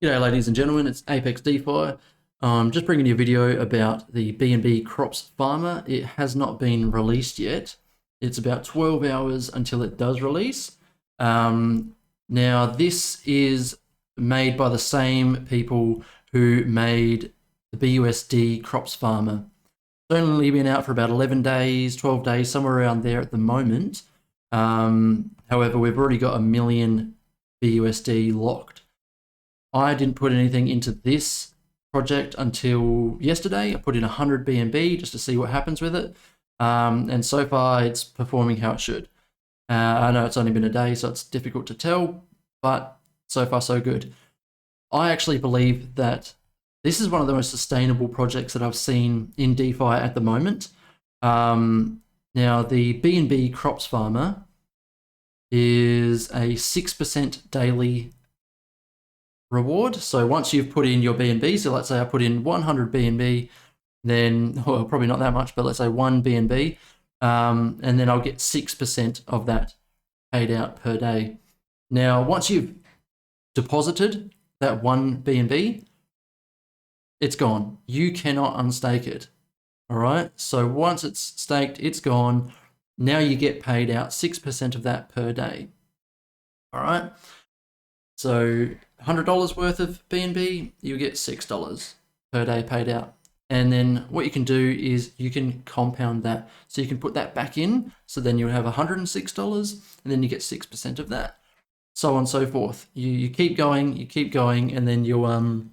G'day ladies and gentlemen, it's Apex DeFi. Just bringing you a video about the BNB Crops Farmer. It has not been released yet. It's about 12 hours until it does release. Now this is made by the same people who made the BUSD Crops Farmer. It's only been out for about 11 days, 12 days, somewhere around there at the moment. However, we've already got 1 million BUSD locked. I didn't put anything into this project until yesterday. I put in 100 BNB just to see what happens with it. And so far it's performing how it should. I know it's only been a day, so it's difficult to tell, but so far so good. I actually believe that this is one of the most sustainable projects that I've seen in DeFi at the moment. Now the BNB Crops Farmer is a 6% daily reward. So once you've put in your BNB, so let's say I put in 100 BNB, then, well, probably not that much, but let's say 1 BNB, and then I'll get 6% of that paid out per day. Now, once you've deposited that 1 BNB, it's gone. You cannot unstake it. All right. So once it's staked, it's gone. Now you get paid out 6% of that per day. All right. So $100 worth of BNB, you get $6 per day paid out. And then what you can do is you can compound that. So you can put that back in. So then you'll have $106 and then you get 6% of that. So on and so forth. You keep going, and then you'll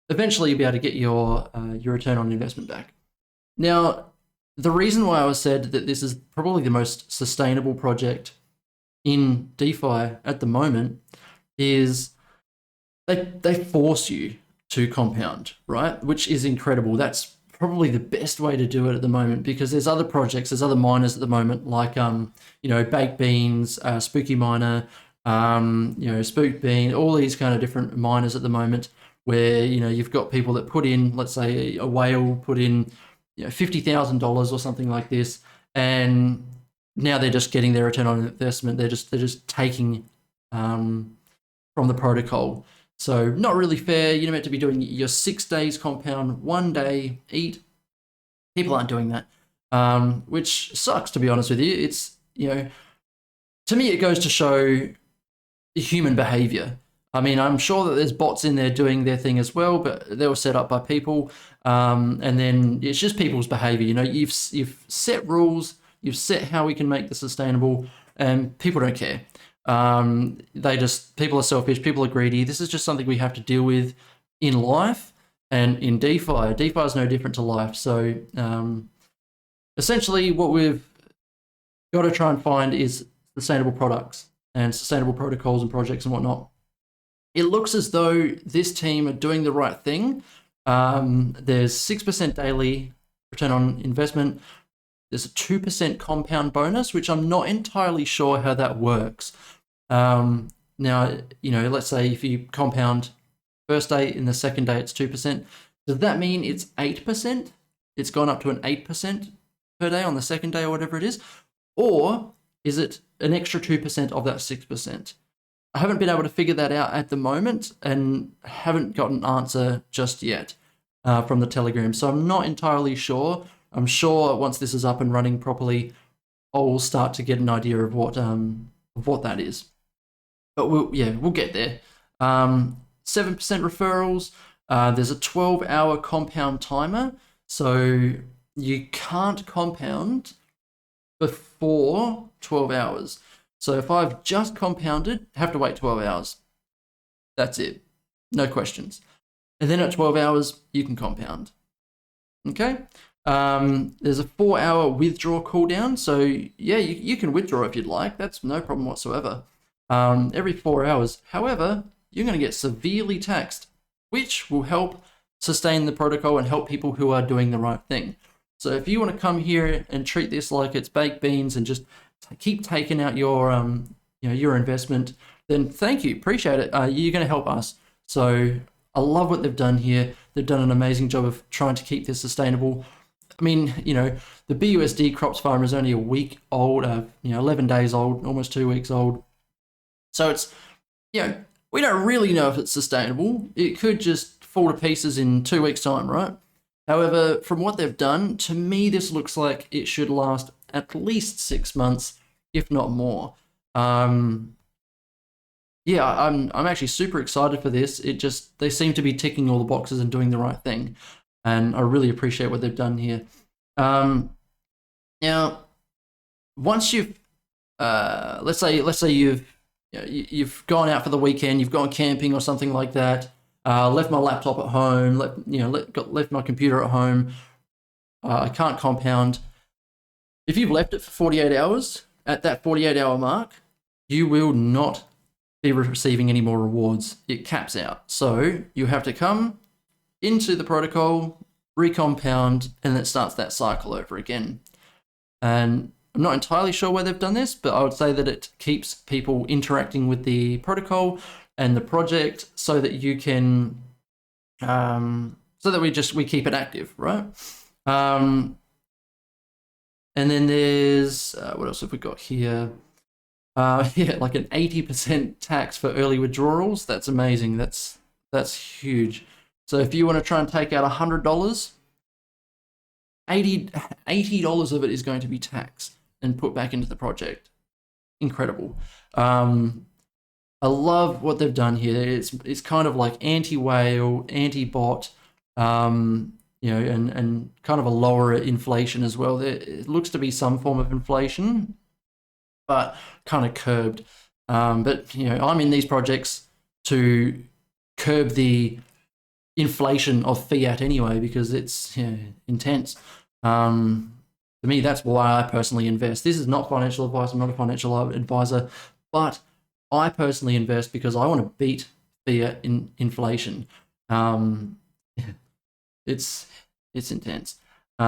eventually you'll be able to get your return on investment back. Now, the reason why I said that this is probably the most sustainable project in DeFi at the moment is they force you to compound, right? Which is incredible. That's probably the best way to do it at the moment, because there's other projects, there's other miners at the moment, like Baked Beans, Spooky Miner, Spook Bean, all these kind of different miners at the moment, where you've got people that put in, let's say a whale put in $50,000 or something like this, and now they're just getting their return on investment. They're just taking from the protocol. So not really fair. You're meant to be doing your 6 days compound, 1 day eat. People aren't doing that, which sucks, to be honest with you. It's, to me, it goes to show human behavior. I mean, I'm sure that there's bots in there doing their thing as well, but they were set up by people. And then it's just people's behavior. You've set rules, you've set how we can make this sustainable, and people don't care. People are selfish, people are greedy. This is just something we have to deal with in life and in DeFi. DeFi is no different to life. So essentially what we've got to try and find is sustainable products and sustainable protocols and projects and whatnot. It looks as though this team are doing the right thing. There's 6% daily return on investment. There's a 2% compound bonus, which I'm not entirely sure how that works. Now, let's say if you compound first day, in the second day it's 2%. Does that mean it's 8%? It's gone up to an 8% per day on the second day or whatever it is? Or is it an extra 2% of that 6%? I haven't been able to figure that out at the moment and haven't got an answer just yet from the Telegram. So I'm not entirely sure. I'm sure once this is up and running properly, I'll start to get an idea of what that is. But we'll get there. 7% referrals. There's a 12-hour compound timer. So you can't compound before 12 hours. So if I've just compounded, I have to wait 12 hours. That's it. No questions. And then at 12 hours, you can compound. Okay? There's a 4-hour withdraw cooldown. So yeah, you can withdraw if you'd like. That's no problem whatsoever. Every 4 hours. However, you're going to get severely taxed, which will help sustain the protocol and help people who are doing the right thing. So if you want to come here and treat this like it's baked beans and just keep taking out your investment, then thank you, appreciate it. You're going to help us. So I love what they've done here. They've done an amazing job of trying to keep this sustainable. I mean, the BUSD Crops Farmer is only a week old, 11 days old, almost 2 weeks old. So it's, we don't really know if it's sustainable. It could just fall to pieces in 2 weeks' time, right? However, from what they've done, to me, this looks like it should last at least 6 months, if not more. Yeah, I'm actually super excited for this. They seem to be ticking all the boxes and doing the right thing, and I really appreciate what they've done here. Now, once you've let's say you've gone out for the weekend, you've gone camping or something like that. Left my laptop at home. Left my computer at home. I can't compound. If you've left it for 48 hours, at that 48-hour mark, you will not be receiving any more rewards. It caps out. So you have to come into the protocol, recompound, and it starts that cycle over again. And I'm not entirely sure why they've done this, but I would say that it keeps people interacting with the protocol and the project so that you can, so that we keep it active, right? And then there's, what else have we got here? Yeah, like an 80% tax for early withdrawals. That's amazing. That's huge. So if you want to try and take out $100, $80 of it is going to be taxed and put back into the project. Incredible. I love what they've done here. It's kind of like anti-whale, anti-bot, and kind of a lower inflation as well. It looks to be some form of inflation, but kind of curbed. But I'm in these projects to curb the inflation of fiat anyway, because it's intense. To me, that's why I personally invest. This is not financial advice. I'm not a financial advisor, but I personally invest because I want to beat fiat inflation. It's intense. So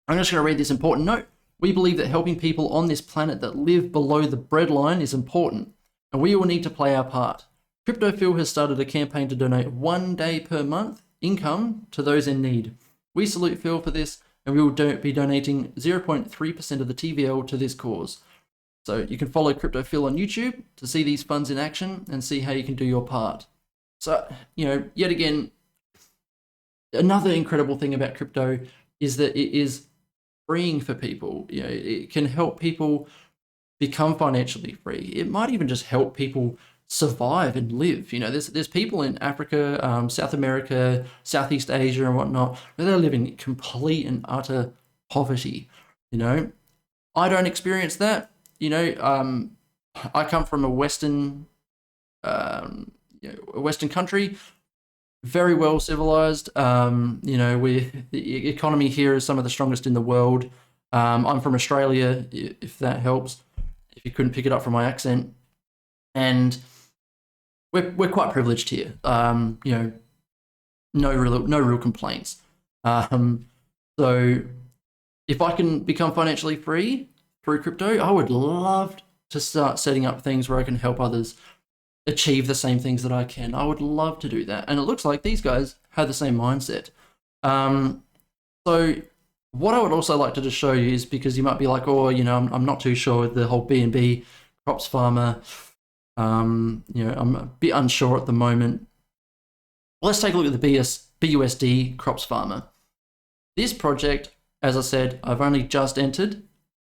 I'm just going to read this important note. We believe that helping people on this planet that live below the breadline is important, and we all need to play our part. CryptoPhil has started a campaign to donate 1 day per month income to those in need. We salute Phil for this, and we will be donating 0.3% of the TVL to this cause. So you can follow CryptoPhil on YouTube to see these funds in action and see how you can do your part. So, yet again, another incredible thing about crypto is that it is freeing for people. It can help people become financially free. It might even just help people survive and live. There's people in Africa, South America, Southeast Asia and whatnot, where they live in complete and utter poverty. I don't experience that. I come from a Western country, very well civilized. The economy here is some of the strongest in the world. I'm from Australia, if that helps, if you couldn't pick it up from my accent. And we're quite privileged here. No real complaints. So if I can become financially free through crypto, I would love to start setting up things where I can help others achieve the same things that I can. I would love to do that. And it looks like these guys have the same mindset. So what I would also like to just show you is, because you might be like, I'm not too sure with the whole BNB Crops Farmer. I'm a bit unsure at the moment. Let's take a look at the BUSD Crops Farmer. This project, as I said, I've only just entered,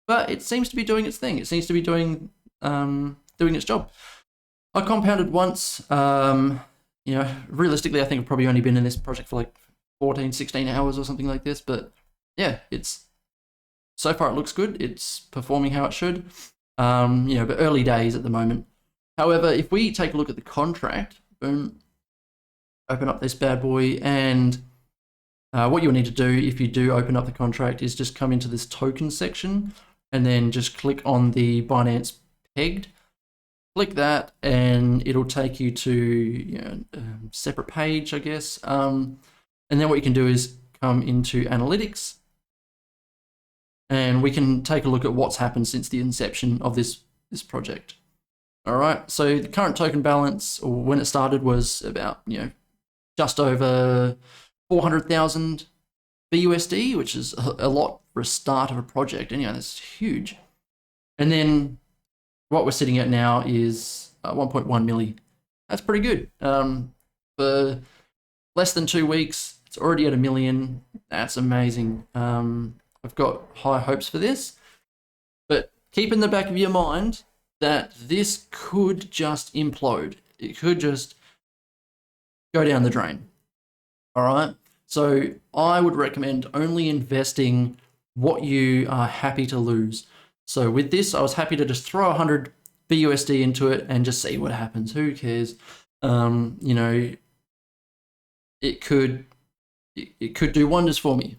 but it seems to be doing its thing. It seems to be doing its job. I compounded once. Realistically, I think I've probably only been in this project for like 14, 16 hours or something like this. But yeah, so far it looks good. It's performing how it should. But early days at the moment. However, if we take a look at the contract, boom, open up this bad boy, and what you'll need to do if you do open up the contract is just come into this token section and then just click on the Binance pegged. Click that and it'll take you to a separate page, I guess. And then what you can do is come into analytics, and we can take a look at what's happened since the inception of this project. All right, so the current token balance, or when it started, was about just over 400,000 BUSD, which is a lot for a start of a project. That's huge. And then what we're sitting at now is 1.1 milli. That's pretty good. For less than 2 weeks, it's already at 1 million. That's amazing. I've got high hopes for this, but keep in the back of your mind that this could just implode. It could just go down the drain. All right. So I would recommend only investing what you are happy to lose. So with this, I was happy to just throw 100 BUSD into it and just see what happens. Who cares? You know, it could do wonders for me.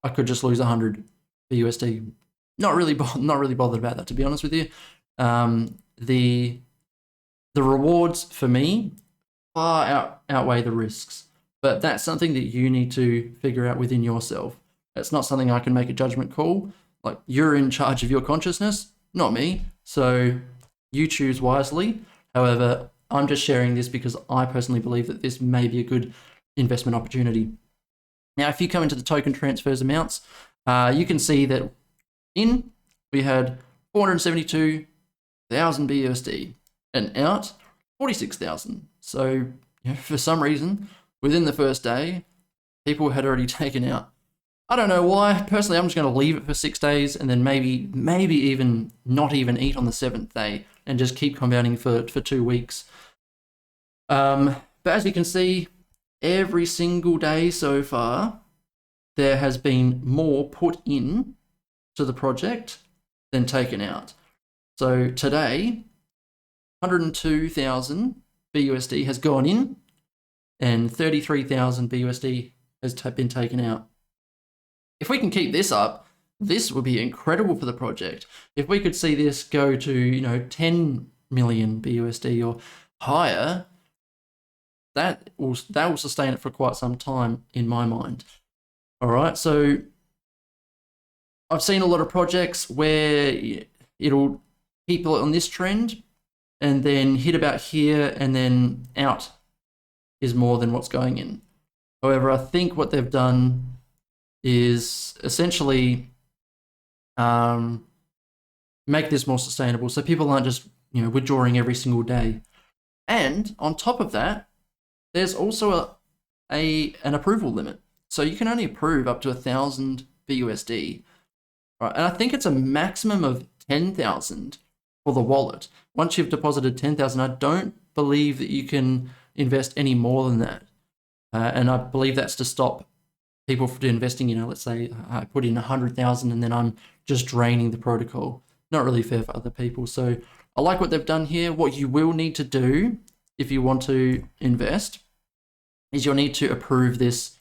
I could just lose 100 BUSD. Not really bothered about that, to be honest with you. The rewards for me far outweigh the risks, but that's something that you need to figure out within yourself. It's not something I can make a judgment call. Like, you're in charge of your consciousness, not me. So you choose wisely. However, I'm just sharing this because I personally believe that this may be a good investment opportunity. Now, if you come into the token transfers amounts, you can see that we had 472,000 BUSD and out 46,000. So, you know, for some reason, within the first day, people had already taken out. I don't know why. Personally, I'm just going to leave it for 6 days and then maybe even not even eat on the 7th day and just keep compounding for 2 weeks. But as you can see, every single day so far, there has been more put in to the project than taken out. So today, 102,000 BUSD has gone in and 33,000 BUSD has been taken out. If we can keep this up, this would be incredible for the project. If we could see this go to, you know, 10 million BUSD or higher, that will sustain it for quite some time in my mind. All right, so I've seen a lot of projects where it'll keep on this trend and then hit about here and then out is more than what's going in. However, I think what they've done is essentially make this more sustainable so people aren't just, you know, withdrawing every single day. And on top of that, there's also an approval limit. So you can only approve up to 1,000 BUSD. Right? And I think it's a maximum of 10,000 for the wallet. Once you've deposited 10,000, I don't believe that you can invest any more than that. And I believe that's to stop people from investing, you know, let's say I put in 100,000 and then I'm just draining the protocol. Not really fair for other people. So I like what they've done here. What you will need to do if you want to invest is you'll need to approve this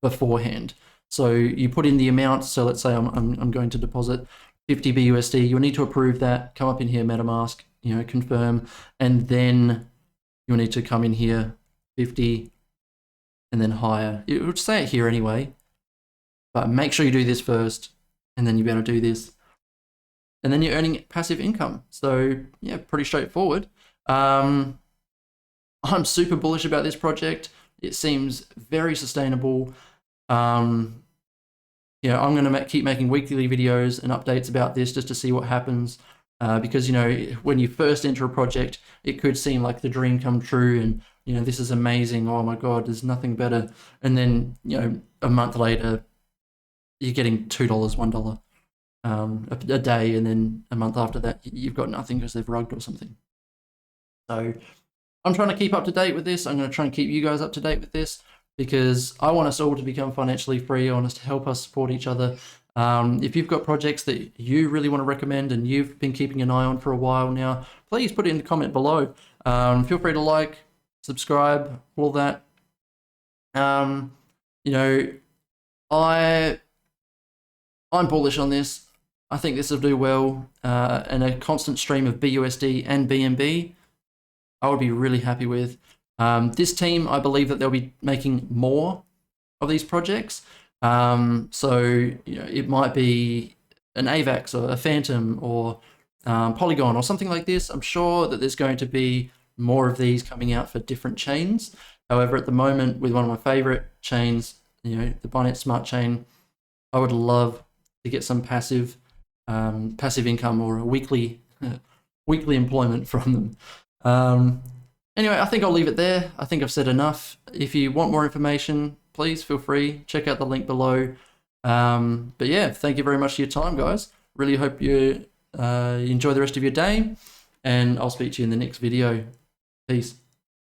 beforehand. So you put in the amount. So let's say I'm going to deposit 50 BUSD. You'll need to approve that, come up in here, MetaMask, you know, confirm, and then you'll need to come in here, 50, and then higher. It would say it here anyway, but make sure you do this first, and then you better do this. And then you're earning passive income. So yeah, pretty straightforward. I'm super bullish about this project. It seems very sustainable. Yeah, I'm going to keep making weekly videos and updates about this just to see what happens. Because, you know, when you first enter a project, it could seem like the dream come true and, you know, this is amazing. Oh my God, there's nothing better. And then, you know, a month later, you're getting $2, $1 a day. And then a month after that, you've got nothing because they've rugged or something. So I'm trying to keep up to date with this. I'm going to try and keep you guys up to date with this because I want us all to become financially free. I want us to help us support each other. If you've got projects that you really want to recommend and you've been keeping an eye on for a while now, please put it in the comment below. Feel free to like, subscribe, all that. You know, I'm bullish on this. I think this will do well, and a constant stream of BUSD and BNB, I would be really happy with. This team, I believe that they'll be making more of these projects. So, you know, it might be an AVAX or a Phantom or Polygon or something like this. I'm sure that there's going to be more of these coming out for different chains. However, at the moment, with one of my favorite chains, you know, the Binance Smart Chain, I would love to get some passive income or a weekly weekly employment from them. Anyway, I think I'll leave it there. I think I've said enough. If you want more information, please feel free. Check out the link below. But yeah, thank you very much for your time, guys. Really hope you enjoy the rest of your day, and I'll speak to you in the next video. Peace.